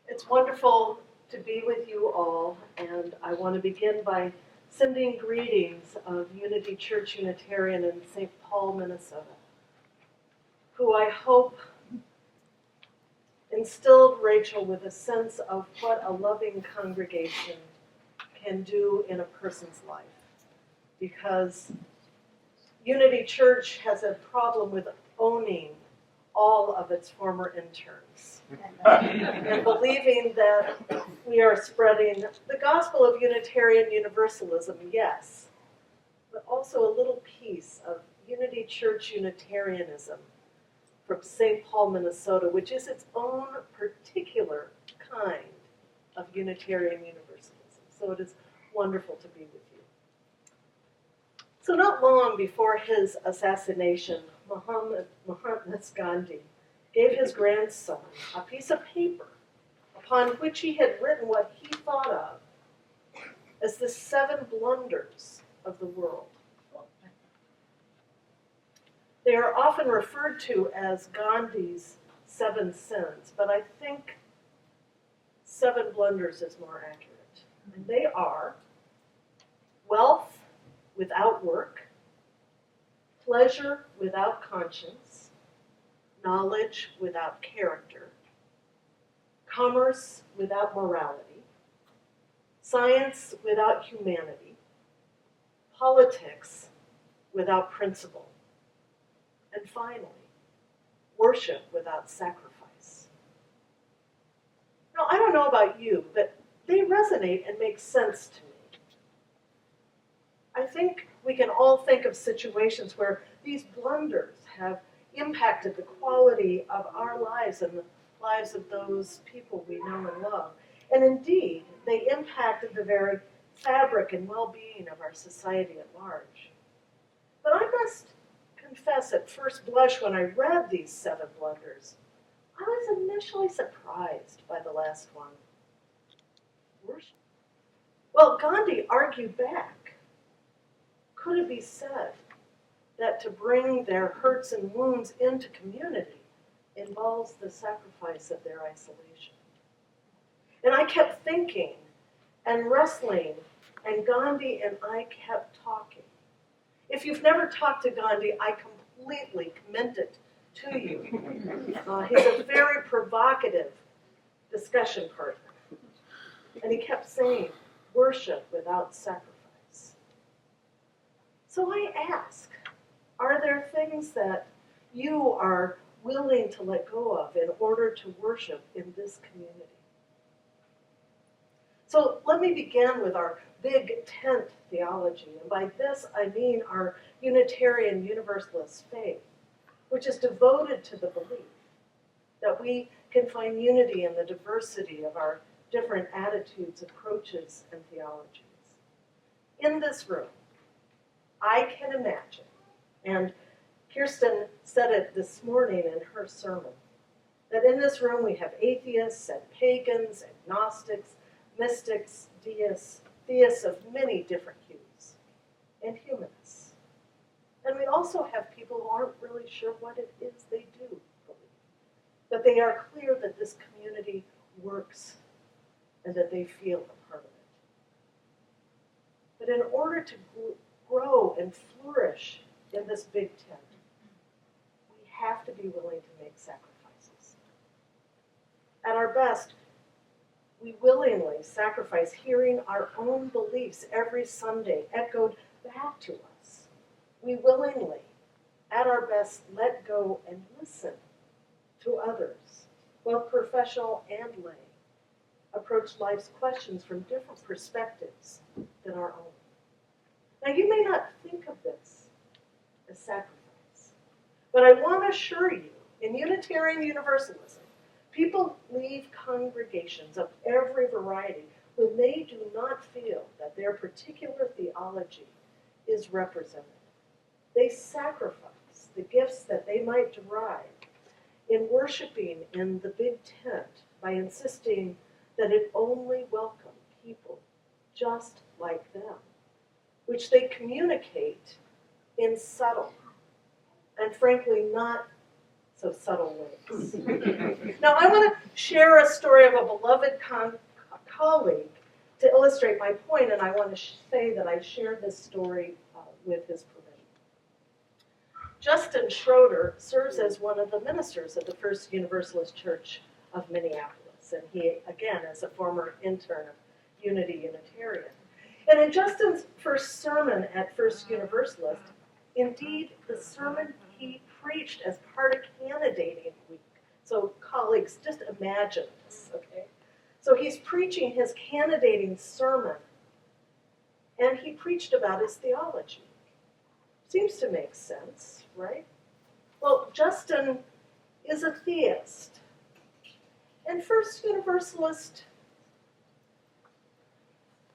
It's wonderful to be with you all, and I want to begin by sending greetings of Unity Church Unitarian in St. Paul, Minnesota, who I hope instilled Rachel with a sense of what a loving congregation can do in a person's life. Because Unity Church has a problem with owning all of its former interns and believing that we are spreading the gospel of Unitarian Universalism, yes, but also a little piece of Unity Church Unitarianism from St. Paul, Minnesota, which is its own particular kind of Unitarian Universalism. So it is wonderful to be with you. So not long before his assassination, Mahatma Gandhi gave his grandson a piece of paper upon which he had written what he thought of as the 7 blunders of the world. They are often referred to as Gandhi's 7 sins, but I think 7 blunders is more accurate. And they are wealth without work, pleasure without conscience, knowledge without character, commerce without morality, science without humanity, politics without principle, and finally, worship without sacrifice. Now, I don't know about you, but they resonate and make sense to me. I think we can all think of situations where these blunders have impacted the quality of our lives and the lives of those people we know and love. And indeed, they impacted the very fabric and well-being of our society at large. But I must confess, at first blush, when I read these 7 blunders, I was initially surprised by the last one. Worship. Well, Gandhi argued back. Could it be said that to bring their hurts and wounds into community involves the sacrifice of their isolation? And I kept thinking and wrestling, and Gandhi and I kept talking. If you've never talked to Gandhi, I completely commend it to you. He's a very provocative discussion partner. And he kept saying, worship without sacrifice. So I ask, are there things that you are willing to let go of in order to worship in this community? So let me begin with our big tent theology. And by this, I mean our Unitarian Universalist faith, which is devoted to the belief that we can find unity in the diversity of our different attitudes, approaches, and theologies. In this room, I can imagine, and Kirsten said it this morning in her sermon, that in this room we have atheists and pagans, agnostics, mystics, deists, theists of many different hues, and humanists. And we also have people who aren't really sure what it is they do believe. But they are clear that this community works and that they feel a part of it. But in order to grow and flourish in this big tent, we have to be willing to make sacrifices. At our best, we willingly sacrifice hearing our own beliefs every Sunday echoed back to us. We willingly, at our best, let go and listen to others, both professional and lay, approach life's questions from different perspectives than our own. Now, you may not think of this as sacrifice, but I want to assure you, in Unitarian Universalism, people leave congregations of every variety when they do not feel that their particular theology is represented. They sacrifice the gifts that they might derive in worshiping in the big tent by insisting that it only welcomed people just like them, which they communicate in subtle and frankly not so subtle ways. Now, I want to share a story of a beloved colleague to illustrate my point, and I want to say that I shared this story with his permission. Justin Schroeder serves as one of the ministers at the First Universalist Church of Minneapolis, and he, again, is a former intern of Unitarian. And in Justin's first sermon at First Universalist, indeed, the sermon he preached as part of candidating week. So colleagues, just imagine this, okay? So he's preaching his candidating sermon, and he preached about his theology. Seems to make sense, right? Well, Justin is a theist. And First Universalist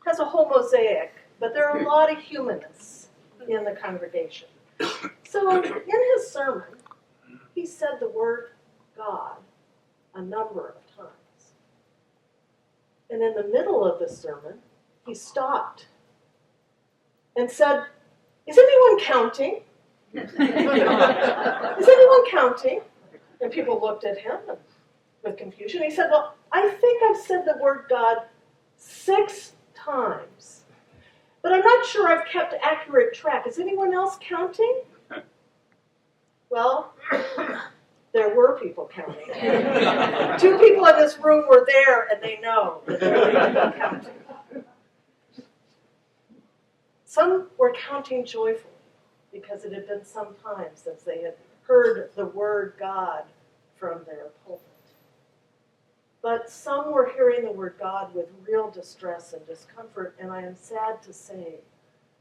has a whole mosaic, but there are a lot of humanists in the congregation. So in his sermon, he said the word God a number of times. And in the middle of the sermon, he stopped and said, "Is anyone counting? Is anyone counting?" And people looked at him with confusion. He said, "Well, I think I've said the word God 6 times, but I'm not sure I've kept accurate track. Is anyone else counting?" Well, there were people counting. 2 people in this room were there, and they know that there were people counting. Some were counting joyfully because it had been some time since they had heard the word God from their pulpit. But some were hearing the word God with real distress and discomfort, and I am sad to say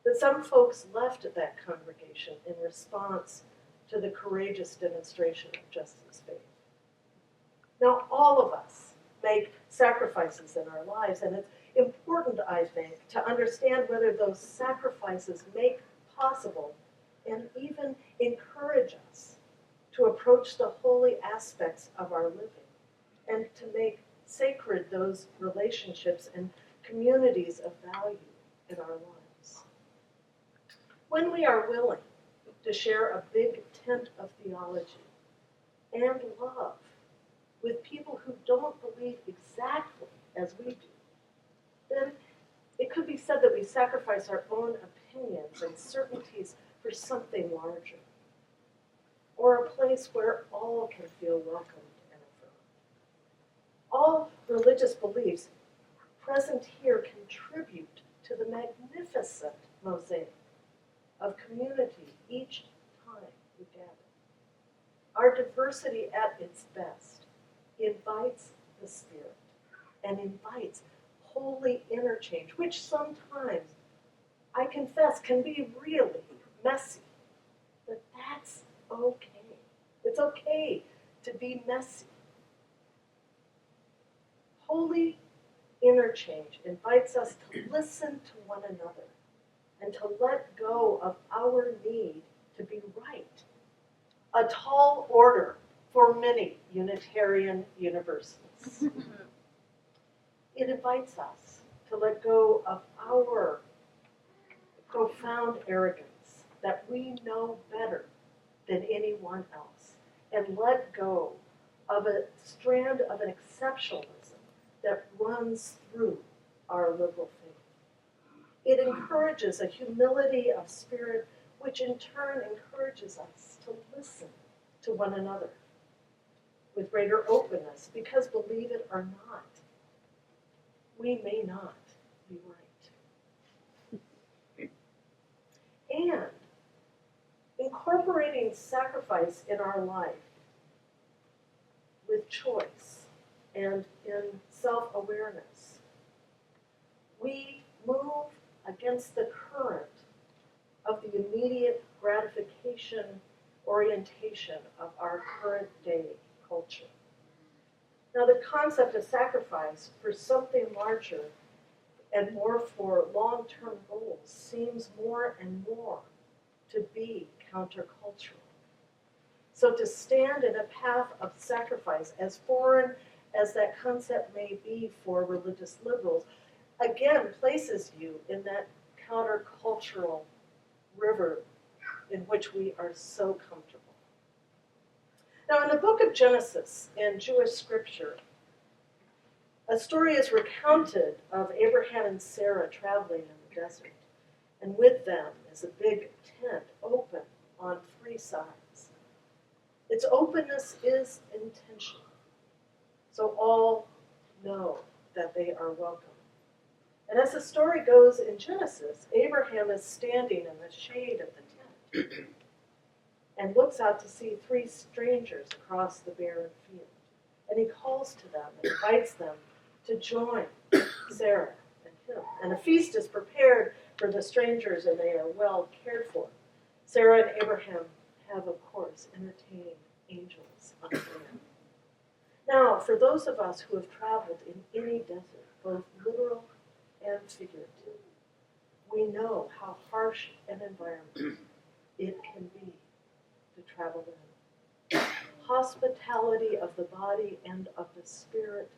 that some folks left that congregation in response to the courageous demonstration of Justin's faith. Now, all of us make sacrifices in our lives, and it's important, I think, to understand whether those sacrifices make possible and even encourage us to approach the holy aspects of our living and to make sacred those relationships and communities of value in our lives. When we are willing to share a big tent of theology and love with people who don't believe exactly as we do, then it could be said that we sacrifice our own opinions and certainties for something larger, or a place where all can feel welcomed and affirmed. All religious beliefs present here contribute to the magnificent mosaic of community each time we gather. Our diversity at its best invites the Spirit and invites holy interchange, which sometimes, I confess, can be really messy. But that's okay. It's okay to be messy. Holy interchange invites us to listen to one another and to let go of our need to be right. A tall order for many Unitarian Universalists. It invites us to let go of our profound arrogance that we know better than anyone else and let go of a strand of an exceptionalism that runs through our liberal faith. It encourages a humility of spirit, which in turn encourages us to listen to one another with greater openness, because believe it or not, we may not be right. And incorporating sacrifice in our life with choice and in self-awareness, we move against the current of the immediate gratification orientation of our current day culture. Now, the concept of sacrifice for something larger and more for long-term goals seems more and more to be countercultural. So to stand in a path of sacrifice, as foreign as that concept may be for religious liberals, again places you in that countercultural river in which we are so comfortable. Now, in the book of Genesis, in Jewish scripture, a story is recounted of Abraham and Sarah traveling in the desert. And with them is a big tent open on 3 sides. Its openness is intentional, so all know that they are welcome. And as the story goes in Genesis, Abraham is standing in the shade of the tent and looks out to see 3 strangers across the barren field. And he calls to them and invites them to join Sarah and him. And a feast is prepared for the strangers, and they are well cared for. Sarah and Abraham have, of course, entertained angels on land. Now, for those of us who have traveled in any desert, both literal and figurative, we know how harsh an environment it can be to travel in. Hospitality of the body and of the spirit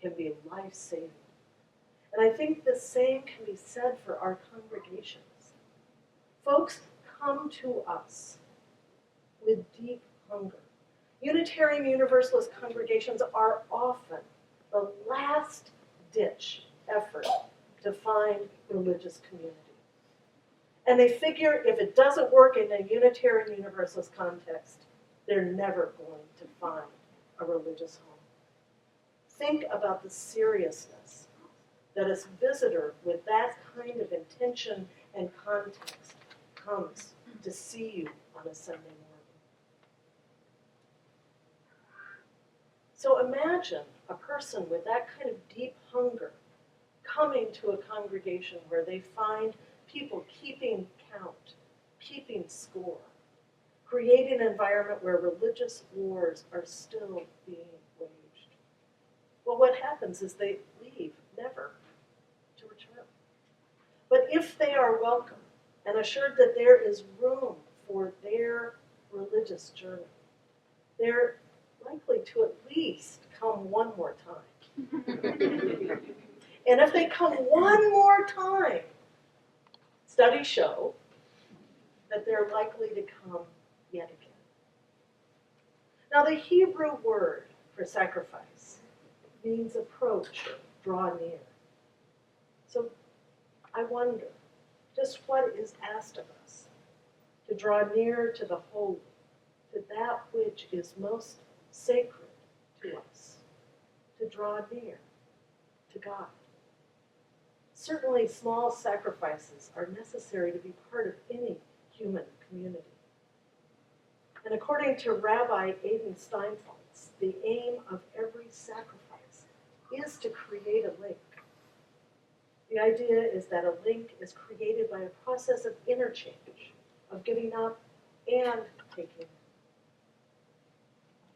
can be life-saving. And I think the same can be said for our congregations. Folks come to us with deep hunger. Unitarian Universalist congregations are often the last-ditch effort to find religious community. And they figure if it doesn't work in a Unitarian Universalist context, they're never going to find a religious home. Think about the seriousness that a visitor with that kind of intention and context comes to see you on a Sunday morning. So imagine a person with that kind of deep hunger coming to a congregation where they find people keeping count, keeping score, creating an environment where religious wars are still being waged. Well, what happens is they leave, never to return. But if they are welcome and assured that there is room for their religious journey, they're likely to at least come one more time. And if they come one more time, studies show that they're likely to come yet again. Now, the Hebrew word for sacrifice means approach, draw near. So I wonder, just what is asked of us? To draw near to the holy, to that which is most sacred to us, to draw near to God. Certainly, small sacrifices are necessary to be part of any human community. And according to Rabbi Aidan Steinfaltz, the aim of every sacrifice is to create a link. The idea is that a link is created by a process of interchange, of giving up and taking.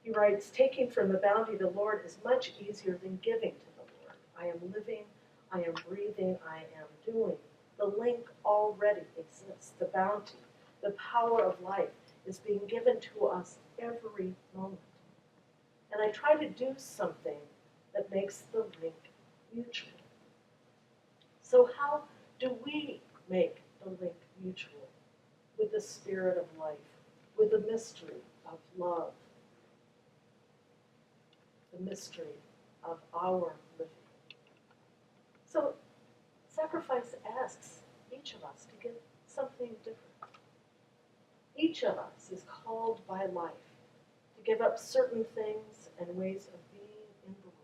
He writes, taking from the bounty of the Lord is much easier than giving to the Lord. I am living, I am breathing, I am doing. The link already exists. The bounty, the power of life is being given to us every moment. And I try to do something that makes the link mutual. So how do we make the link mutual with the spirit of life, with the mystery of love, the mystery of our living? So sacrifice asks each of us to give something different. Each of us is called by life to give up certain things and ways of being in the world.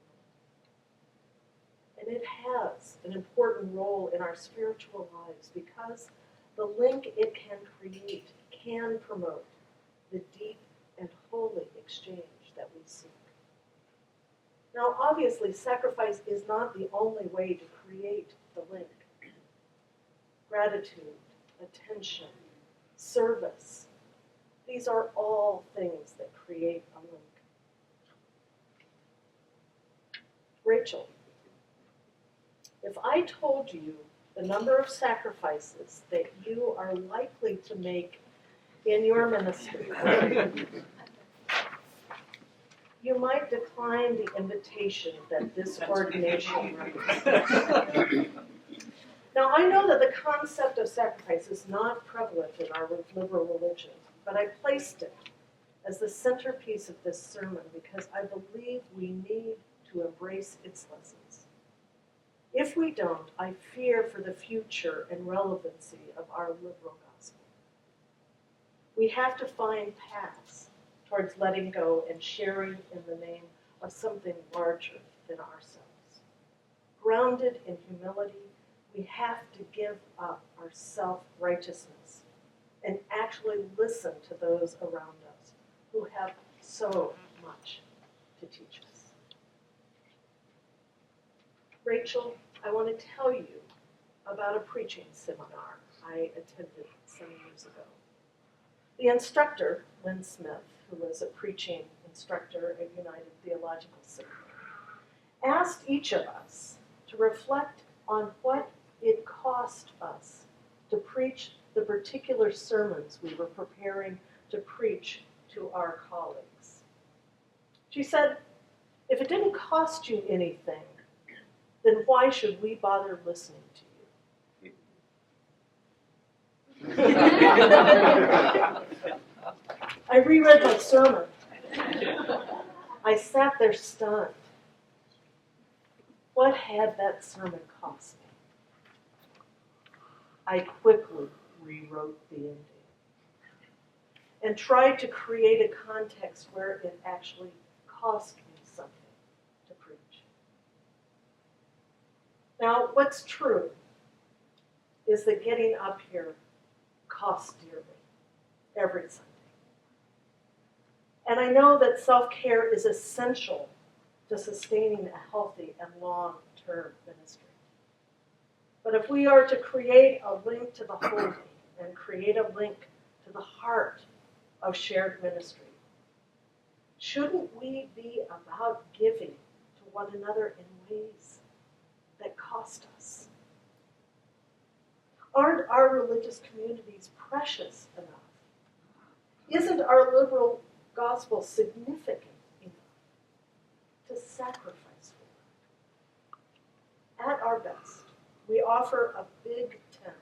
And it has an important role in our spiritual lives because the link it can create can promote the deep and holy exchange that we seek. Now, obviously, sacrifice is not the only way to create the link. Gratitude, attention, service, these are all things that create a link. Rachel, if I told you the number of sacrifices that you are likely to make in your ministry, you might decline the invitation that this ordination brings. Now, I know that the concept of sacrifice is not prevalent in our liberal religion, but I placed it as the centerpiece of this sermon because I believe we need to embrace its lessons. If we don't, I fear for the future and relevancy of our liberal gospel. We have to find paths towards letting go and sharing in the name of something larger than ourselves. Grounded in humility, we have to give up our self-righteousness and actually listen to those around us who have so much to teach us. Rachel, I want to tell you about a preaching seminar I attended some years ago. The instructor, Lynn Smith, who was a preaching instructor at United Theological Seminary, asked each of us to reflect on what it cost us to preach the particular sermons we were preparing to preach to our colleagues. She said, if it didn't cost you anything, then why should we bother listening to you? I reread my sermon. I sat there stunned. What had that sermon cost me? I quickly rewrote the ending and tried to create a context where it actually cost me something to preach. Now, what's true is that getting up here costs dearly every Sunday. And I know that self-care is essential to sustaining a healthy and long-term ministry. But if we are to create a link to the holy and create a link to the heart of shared ministry, shouldn't we be about giving to one another in ways that cost us? Aren't our religious communities precious enough? Isn't our liberal gospel significant enough to sacrifice for? At our best, we offer a big tent,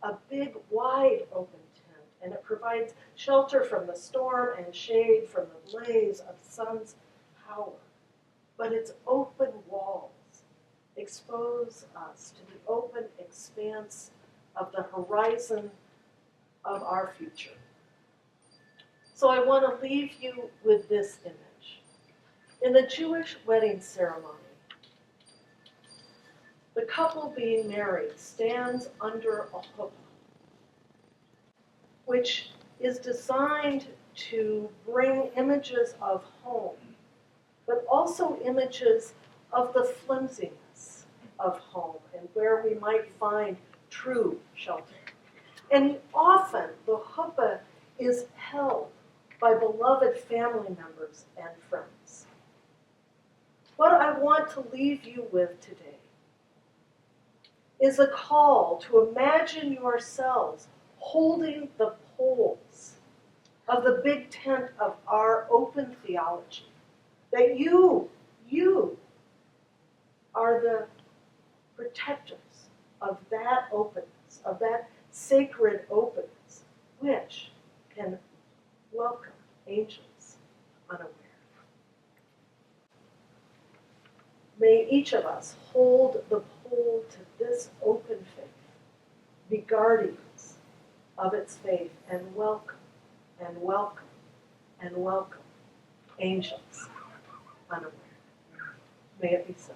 a big, wide open tent, and it provides shelter from the storm and shade from the blaze of sun's power. But its open walls expose us to the open expanse of the horizon of our future. So I want to leave you with this image. In the Jewish wedding ceremony, the couple being married stands under a chuppah, which is designed to bring images of home, but also images of the flimsiness of home and where we might find true shelter. And often the chuppah is held by beloved family members and friends. What I want to leave you with today is a call to imagine yourselves holding the poles of the big tent of our open theology, that you are the protectors of that openness, of that sacred openness, which can welcome angels unaware. May each of us hold the pole to this open faith, be guardians of its faith, and welcome, and welcome, and welcome angels unaware. May it be so.